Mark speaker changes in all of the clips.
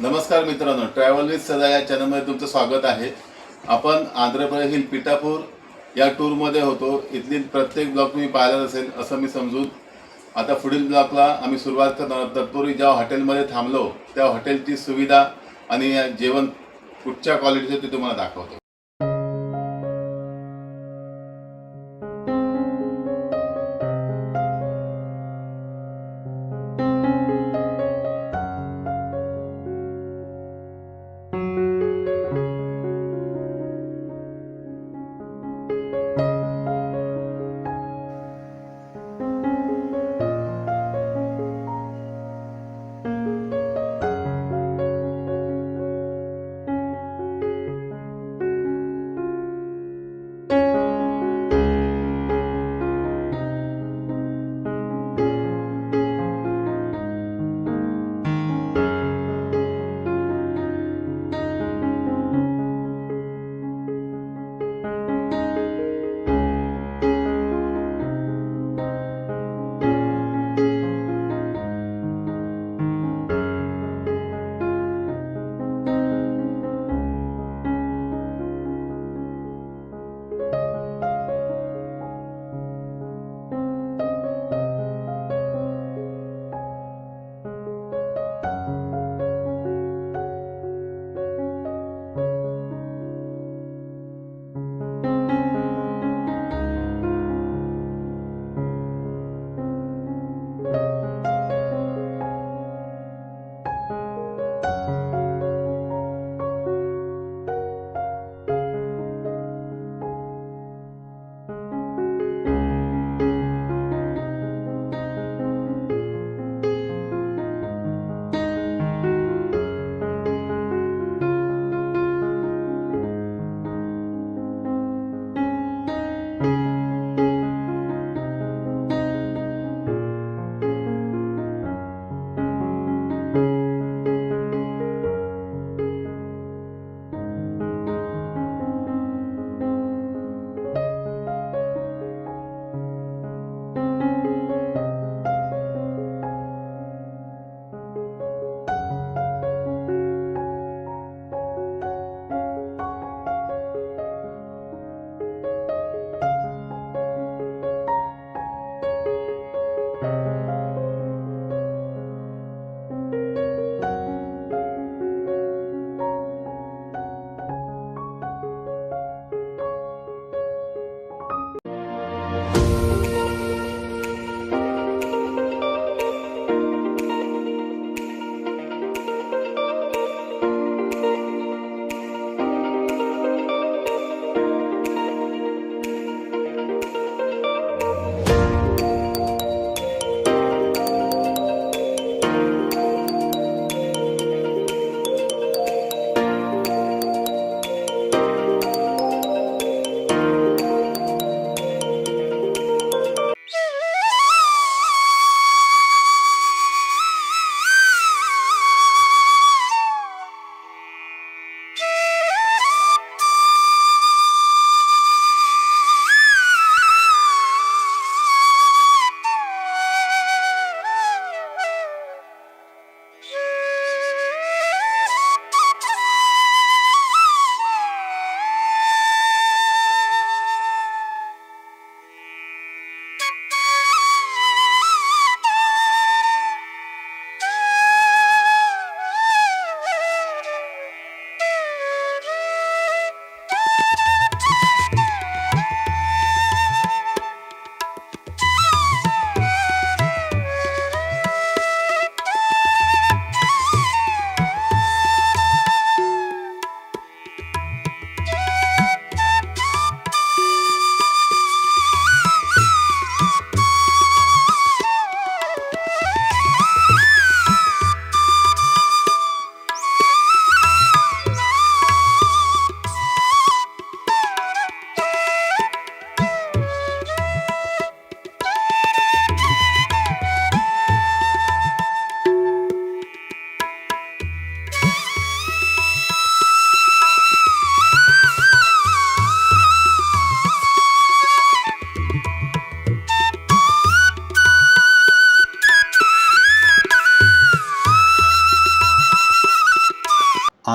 Speaker 1: नमस्कार मित्रांनो, travel with सदा या चॅनलमध्ये तुमचं स्वागत आहे। आपण आंध्र प्रदेशतील पिठापूर या टूरमध्ये होतो। इथली प्रत्येक ब्लॉक तुम्ही पाहिला असेल असं मी समजून आता पुढील ब्लॉकला आम्ही सुरुवात करणार आहोत। तत्पूर्वी ज्या हॉटेलमध्ये थांबलो त्या हॉटेलची सुविधा आणि जेवण कुठच्या क्वालिटीचे ते तुम्हाला दाखवतो।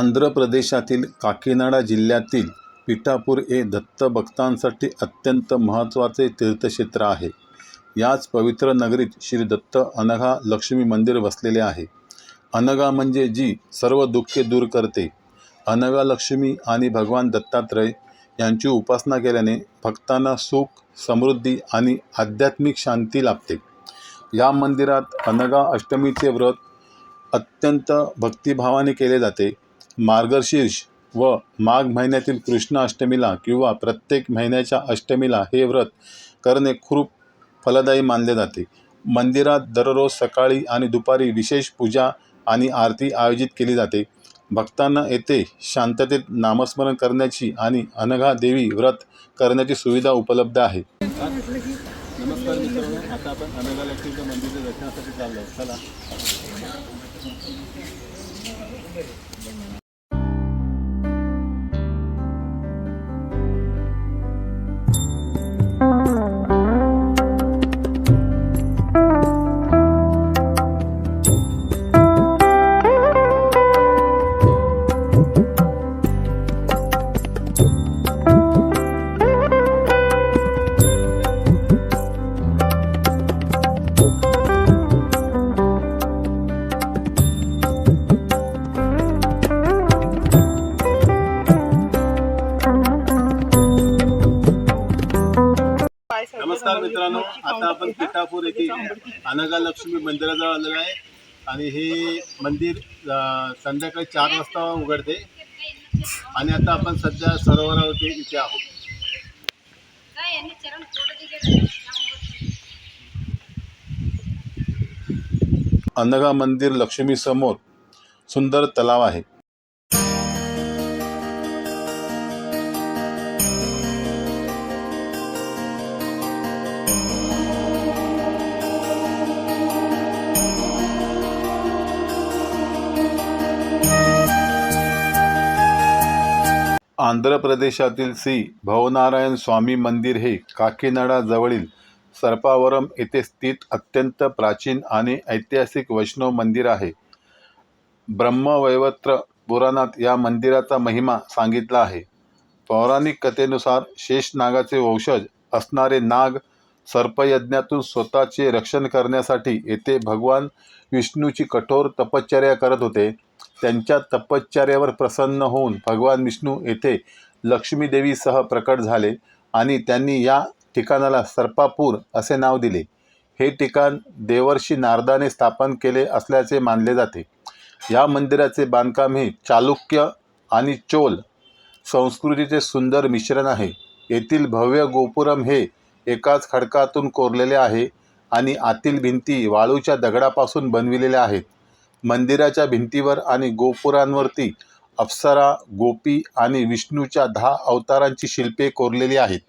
Speaker 1: आंध्र प्रदेशातील काकीनाडा जिल्ह्यातील पिठापूर हे दत्त भक्तांसाठी अत्यंत महत्त्वाचे तीर्थक्षेत्र आहे. याच पवित्र नगरीत श्री दत्त अनघा लक्ष्मी मंदिर वसलेले आहे. अनघा म्हणजे जी सर्व दुःखे दूर करते. अनघा लक्ष्मी आणि भगवान दत्तात्रय यांची उपासना केल्याने भक्तांना सुख, समृद्धी आणि आध्यात्मिक शांती लाभते. या मंदिरात अनघा अष्टमीचे व्रत अत्यंत भक्तिभावाने केले जाते. मार्गशीर्ष व माघ महिन्यातील कृष्ण अष्टमीला किंवा प्रत्येक महिन्याच्या अष्टमीला हे व्रत करणे खूप फलदायी मानले जाते. मंदिरात दररोज सकाळी आणि दुपारी विशेष पूजा आणि आरती आयोजित केली जाते. भक्तांना येथे शांततेत नामस्मरण करण्याची आणि अनघा देवी व्रत करण्याची सुविधा उपलब्ध आहे. नमस्कार मित्रांनो, आता आपण अनघा लक्ष्मीच्या मंदिराच्या दर्शनासाठी चाललो. चला. नमस्कार मित्रांनो, आता आपण पिठापूर येथे अनघा लक्ष्मी मंदिराजवळ आलेलो आहे आणि हे मंदिर संध्याकाळी 4 वाजता उघडते आणि आता आपण सध्या सरोवरावरती इथे आहोत. अनघा मंदिर लक्ष्मी समोर सुंदर तलाव आहे. आंध्र प्रदेशातील श्री भवनारायण स्वामी मंदिर हे काकीनाडा जवळील सर्पावरम येथे स्थित अत्यंत प्राचीन आणि ऐतिहासिक वैष्णव मंदिर आहे. ब्रह्मवैवर्त पुराणात या मंदिराचा महिमा सांगितला आहे. पौराणिक कथेनुसार शेषनागाचे वंशज असणारे नाग सर्पयज्ञातून स्वतःचे रक्षण करण्यासाठी येथे भगवान विष्णूची कठोर तपश्चर्या करत होते. त्यांच्या तपश्चर्यावर प्रसन्न होऊन भगवान विष्णू येथे लक्ष्मी देवीसह प्रकट झाले आणि त्यांनी या ठिकाणाला सर्पापूर असे नाव दिले. हे ठिकाण देवर्षी नारदाने स्थापन केले असल्याचे मानले जाते. या मंदिराचे बांधकाम हे चालुक्य आणि चोल संस्कृतीचे सुंदर मिश्रण आहे. येथील भव्य गोपुरम हे एकाच खडकातून कोरलेले आहे आणि आतील भिंती वाळूच्या दगडापासून बनविलेल्या आहेत. मंदिराच्या भिंतीवर आणि गोपुरांवरती अप्सरा, गोपी आणि विष्णूच्या 10 अवतारांची शिल्पे कोरलेली आहेत.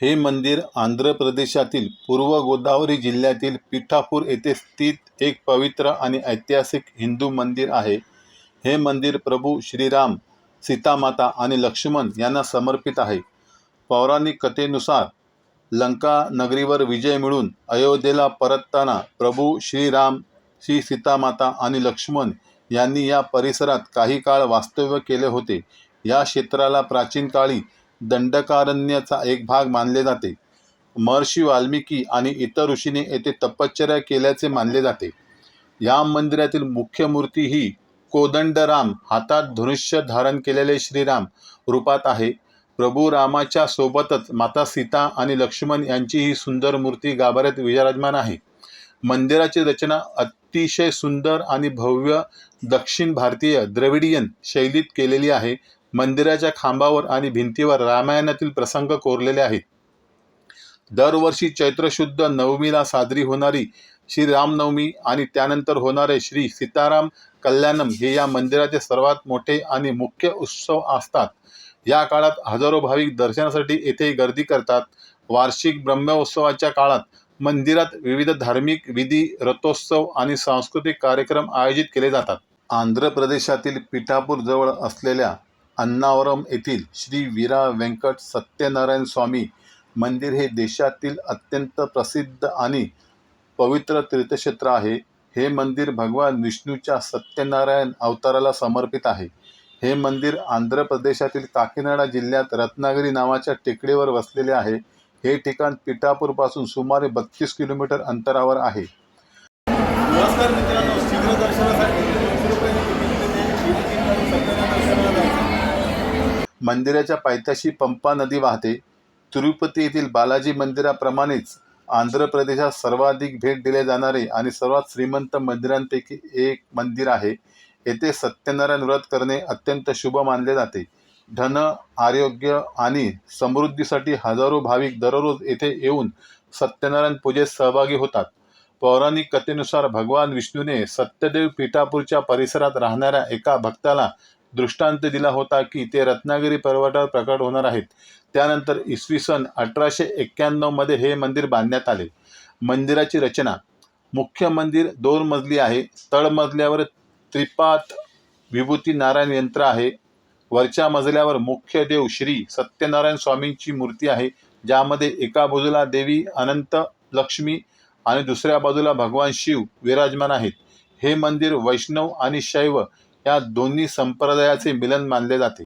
Speaker 1: हे मंदिर आंध्र प्रदेशातील पूर्व गोदावरी जिल्ह्यातील पिठापूर येथे स्थित एक पवित्र आणि ऐतिहासिक हिंदू मंदिर आहे. हे मंदिर प्रभू श्रीराम, सीतामाता आणि लक्ष्मण यांना समर्पित आहे. पौराणिक कथेनुसार लंका नगरीवर विजय मिळून अयोध्येला परतताना प्रभू श्रीराम, श्री सीतामाता आणि लक्ष्मण यांनी या परिसरात काही काळ वास्तव्य केले होते. या क्षेत्राला प्राचीन काळी दंडकारण्याचा एक भाग मानले जाते. महर्षी वाल्मिकी आणि इतर ऋषींनी येथे तपश्चर्या केल्याचे मानले जाते. या मंदिरातील मुख्य मूर्ती ही कोदंडराम, हातात धनुष्य धारण केलेले श्रीराम रूपात आहे. प्रभू रामाच्या सोबतच माता सीता आणि लक्ष्मण यांची ही सुंदर मूर्ती गाभाऱ्यात विराजमान आहे. मंदिराची रचना अतिशय सुंदर आणि भव्य दक्षिण भारतीय द्रविडियन शैलीत केलेली आहे. मंदिराच्या खांबावर आणि भिंतीवर रामायणातील प्रसंग कोरलेले आहेत. दरवर्षी चैत्र शुद्ध नवमीला साजरी होणारी श्री रामनवमी आणि त्यानंतर होणारे श्री सीताराम कल्याणम हे या मंदिराचे सर्वात मोठे आणि मुख्य उत्सव असतात. या काळात हजारो भाविक दर्शनासाठी येथे गर्दी करतात. वार्षिक ब्रह्मोत्सवाच्या काळात मंदिरात विविध धार्मिक विधी, रथोत्सव आणि सांस्कृतिक कार्यक्रम आयोजित केले जातात. आंध्र प्रदेशातील पिठापूर जवळ असलेल्या अन्नावरम येथील श्री वीरा व्यंकट सत्यनारायण स्वामी मंदिर हे देशातील अत्यंत प्रसिद्ध आणि पवित्र तीर्थक्षेत्र आहे. हे मंदिर भगवान विष्णूच्या सत्यनारायण अवताराला समर्पित आहे. हे मंदिर आंध्र प्रदेशातील काकीनाडा जिल्ह्यात रत्नागिरी नावाच्या टेकडीवर वसलेले आहे. हे ठिकाण पिठापूरपासून सुमारे 32 किलोमीटर अंतरावर आहे. नमस्कार मित्रांनो, शीघ्र दर्शनासाठी 200 रुपये मंदिराच्या पायथ्याशी पंपा नदी वाहते. तिरुपती येथील बालाजी मंदिराप्रमाणेच आंध्र प्रदेशात सर्वाधिक भेट दिले जाणारे आणि सर्वात श्रीमंत मंदिरांपैकी एक मंदिर आहे. येथे सत्यनारायण व्रत करणे अत्यंत शुभ मानले जाते. धन, आरोग्य आणि समृद्धीसाठी हजारो भाविक दररोज येथे येऊन सत्यनारायण पूजेत सहभागी होतात. पौराणिक कथेनुसार भगवान विष्णूने सत्यदेव पिठापूरच्या परिसरात राहणाऱ्या एका भक्ताला दृष्टांत दिला होता की ते रत्नागिरी पर्वतावर प्रकट होणार आहेत. त्यानंतर इसवी सन 1891 मध्ये हे मंदिर बांधण्यात आले. मंदिराची रचना: मुख्य मंदिर 2 मजली आहे. तळमजल्यावर त्रिपाद विभूती नारायण यंत्र आहे. वरच्या मजल्यावर मुख्य देव श्री सत्यनारायण स्वामींची मूर्ती आहे, ज्यामध्ये एका बाजूला देवी अनंत लक्ष्मी आणि दुसऱ्या बाजूला भगवान शिव विराजमान आहेत. हे मंदिर वैष्णव आणि शैव या दोन्ही संप्रदायाचे मिलन मानले जाते.